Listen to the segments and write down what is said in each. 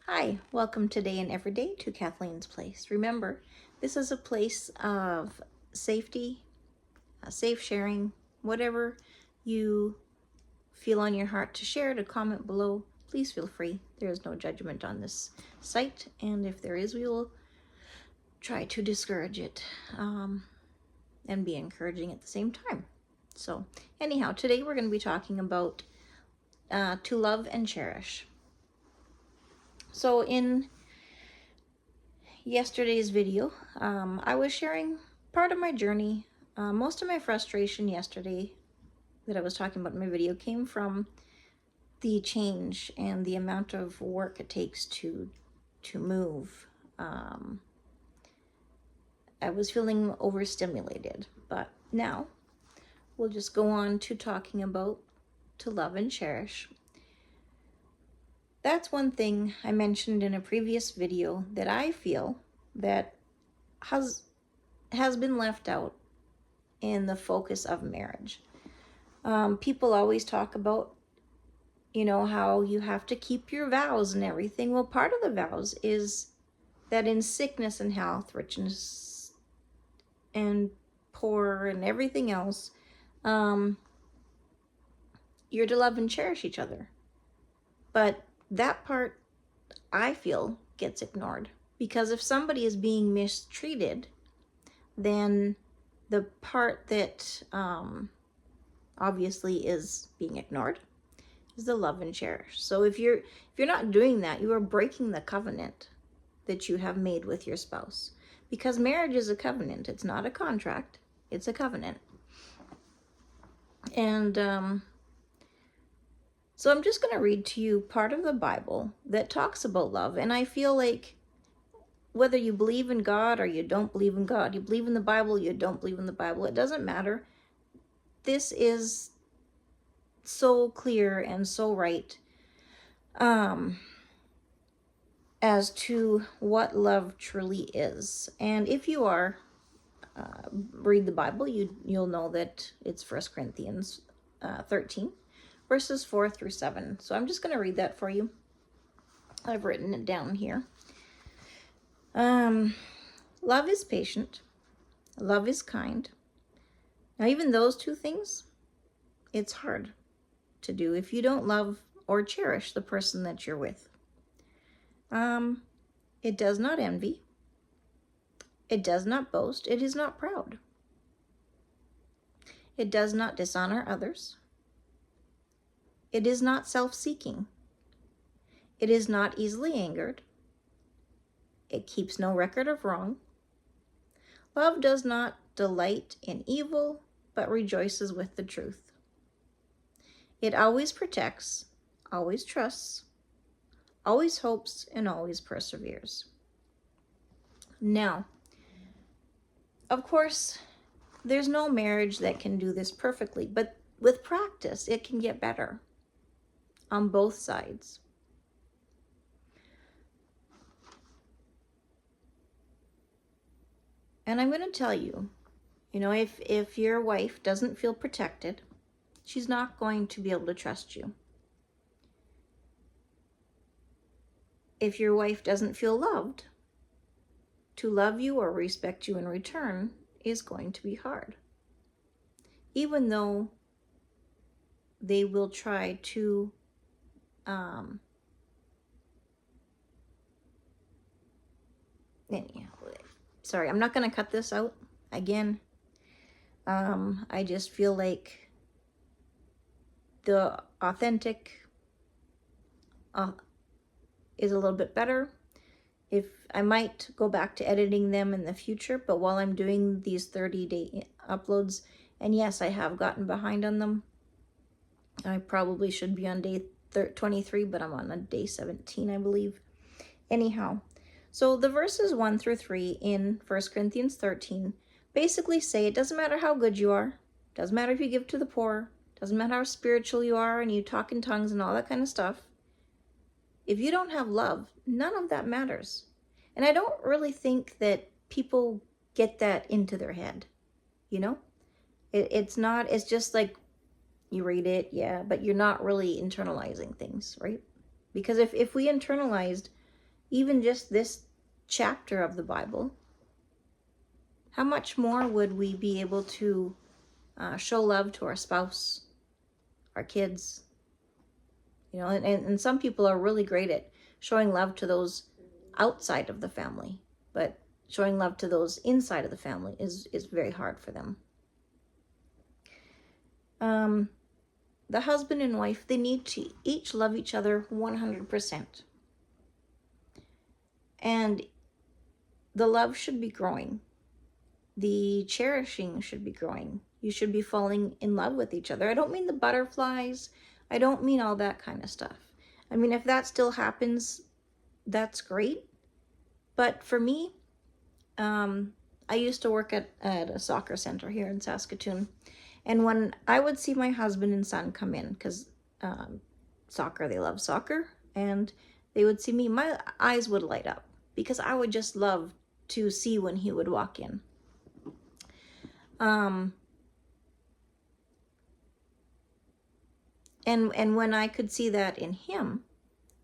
Hi, welcome today and every day to Kathleen's Place. Remember, this is a place of safety, safe sharing, whatever you feel on your heart to share, to comment below. Please feel free. There is no judgment on this site, and if there is, we will try to discourage it and be encouraging at the same time. So anyhow, today we're going to be talking about to love and cherish. So in yesterday's video, I was sharing part of my journey. Most of my frustration yesterday that I was talking about in my video came from the change and the amount of work it takes to move. I was feeling overstimulated, but now we'll just go on to talking about to love and cherish. That's one thing I mentioned in a previous video that I feel that has been left out in the focus of marriage. People always talk about, how you have to keep your vows and everything. Well, part of the vows is that in sickness and health, richness and poor and everything else, you're to love and cherish each other. But that part, I feel, gets ignored. Because if somebody is being mistreated, then the part that obviously is being ignored is the love and cherish. So if you're not doing that, you are breaking the covenant that you have made with your spouse. Because marriage is a covenant. It's not a contract. It's a covenant. And so I'm just going to read to you part of the Bible that talks about love. And I feel like whether you believe in God or you don't believe in God, you believe in the Bible, you don't believe in the Bible, it doesn't matter. This is so clear and so right as to what love truly is. And if you read the Bible, you'll know that it's 1 Corinthians 13, verses 4 through 7. So I'm just going to read that for you. I've written it down here. Love is patient. Love is kind. Now, even those two things, it's hard to do if you don't love or cherish the person that you're with. It does not envy. It does not boast. It is not proud. It does not dishonor others. It is not self-seeking. It is not easily angered. It keeps no record of wrong. Love does not delight in evil, but rejoices with the truth. It always protects, always trusts, always hopes, and always perseveres. Now, of course, there's no marriage that can do this perfectly, but with practice, it can get better on both sides. And I'm going to tell you, if your wife doesn't feel protected, she's not going to be able to trust you. If your wife doesn't feel loved, to love you or respect you in return is going to be hard. Even though they will try to sorry, I'm not going to cut this out again. I just feel like the authentic is a little bit better. If I might go back to editing them in the future, but while I'm doing these 30-day uploads, and yes, I have gotten behind on them. I probably should be on day 23, but I'm on a day 17, I believe. Anyhow, so the verses 1 through 3 in 1 Corinthians 13 basically say it doesn't matter how good you are, doesn't matter if you give to the poor, doesn't matter how spiritual you are and you talk in tongues and all that kind of stuff. If you don't have love, none of that matters. And I don't really think that people get that into their head, It's just like you read it, yeah, but you're not really internalizing things, right? Because if we internalized even just this chapter of the Bible, how much more would we be able to show love to our spouse, our kids? You know, and some people are really great at showing love to those outside of the family, but showing love to those inside of the family is very hard for them. The husband and wife, they need to each love each other 100%. And the love should be growing. The cherishing should be growing. You should be falling in love with each other. I don't mean the butterflies. I don't mean all that kind of stuff. I mean, if that still happens, that's great. But for me, I used to work at a soccer center here in Saskatoon. And when I would see my husband and son come in, because soccer, they love soccer, and they would see me, my eyes would light up because I would just love to see when he would walk in. And when I could see that in him,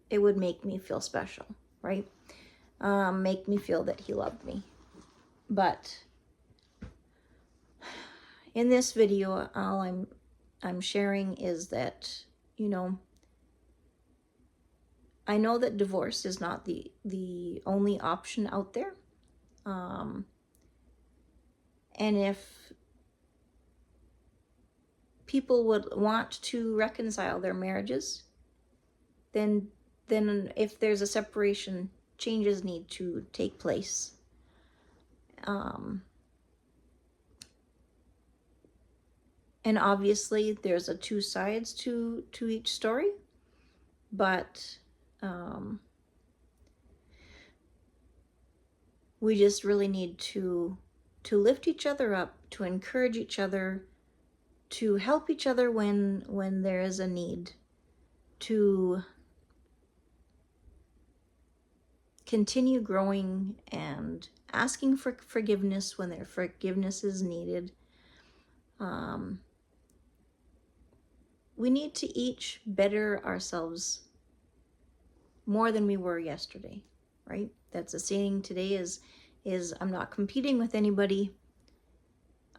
it would make me feel special, right? Make me feel that he loved me. But in this video, all I'm sharing is that, you know, I know that divorce is not the only option out there. And if people would want to reconcile their marriages, then if there's a separation, changes need to take place. And obviously there's two sides to each story, but we just really need to lift each other up, to encourage each other, to help each other when there is a need, to continue growing and asking for forgiveness when their forgiveness is needed. We need to each better ourselves more than we were yesterday, right? That's a saying today is I'm not competing with anybody.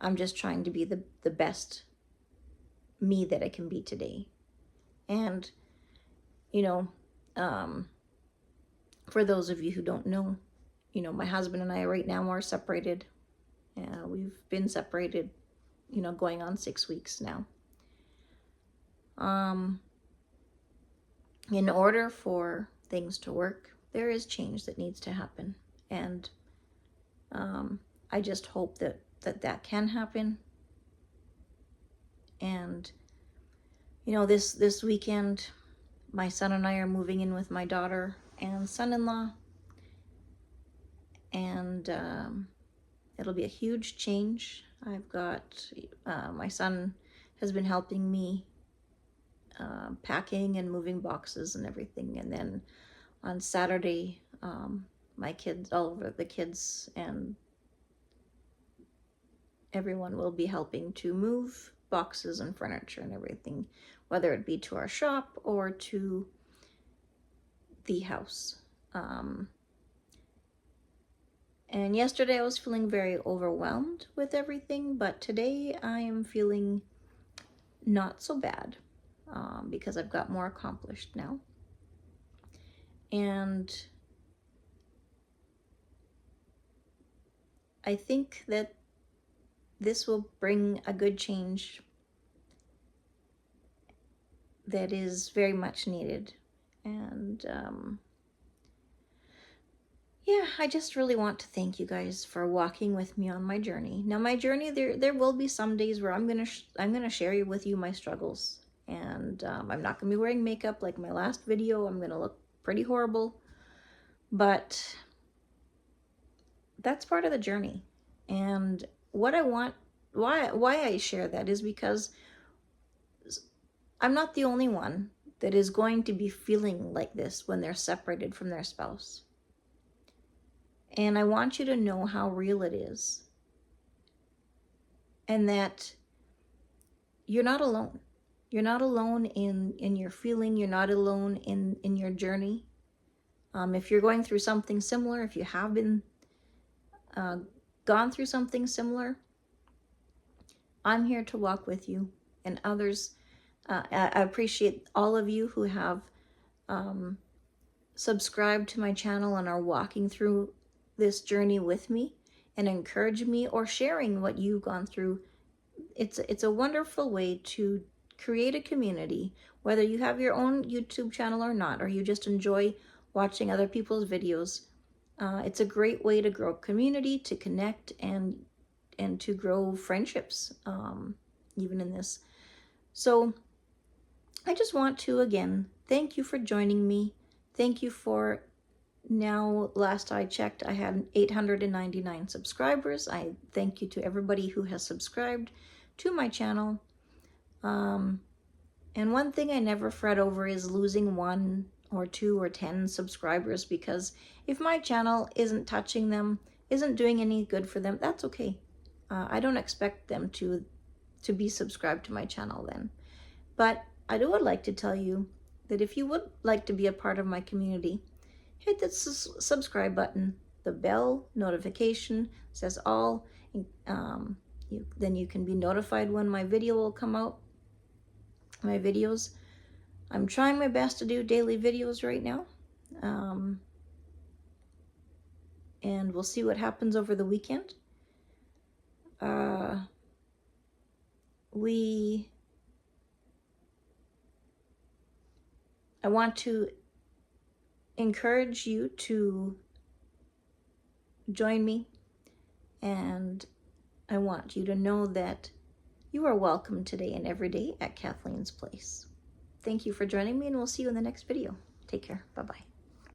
I'm just trying to be the best me that I can be today. And, you know, for those of you who don't know, you know, my husband and I right now are separated. We've been separated, you know, going on 6 weeks now. In order for things to work, there is change that needs to happen. And I just hope that can happen. And, you know, this weekend, my son and I are moving in with my daughter and son-in-law. And it'll be a huge change. I've got, my son has been helping me packing and moving boxes and everything. And then on Saturday, my kids, all of the kids and everyone will be helping to move boxes and furniture and everything, whether it be to our shop or to the house. And yesterday I was feeling very overwhelmed with everything, but today I am feeling not so bad because I've got more accomplished now. And I think that this will bring a good change that is very much needed. And yeah, I just really want to thank you guys for walking with me on my journey. Now, my journey, there will be some days where I'm gonna share with you my struggles, and I'm not gonna be wearing makeup like my last video. I'm gonna look pretty horrible, but that's part of the journey. And what I want, why I share that is because I'm not the only one that is going to be feeling like this when they're separated from their spouse. And I want you to know how real it is. And that you're not alone. You're not alone in your feeling. You're not alone in your journey. If you're going through something similar, if you have been gone through something similar, I'm here to walk with you and others. I appreciate all of you who have subscribed to my channel and are walking through this journey with me and encourage me or sharing what you've gone through. It's a wonderful way to create a community, whether you have your own YouTube channel or not, or you just enjoy watching other people's videos. It's a great way to grow a community, to connect, and to grow friendships, even in this. So I just want to, again, thank you for joining me. Thank you for, now, last I checked, I had 899 subscribers. I thank you to everybody who has subscribed to my channel. And one thing I never fret over is losing 1 or 2 or 10 subscribers, because if my channel isn't touching them, isn't doing any good for them, that's okay. I don't expect them to be subscribed to my channel then. But I would like to tell you that if you would like to be a part of my community, hit the subscribe button, the bell notification says all, then you can be notified when my video will come out, my videos. I'm trying my best to do daily videos right now, and we'll see what happens over the weekend. I want to encourage you to join me, and I want you to know that you are welcome today and every day at Kathleen's Place. Thank you for joining me, and we'll see you in the next video. Take care. Bye-bye.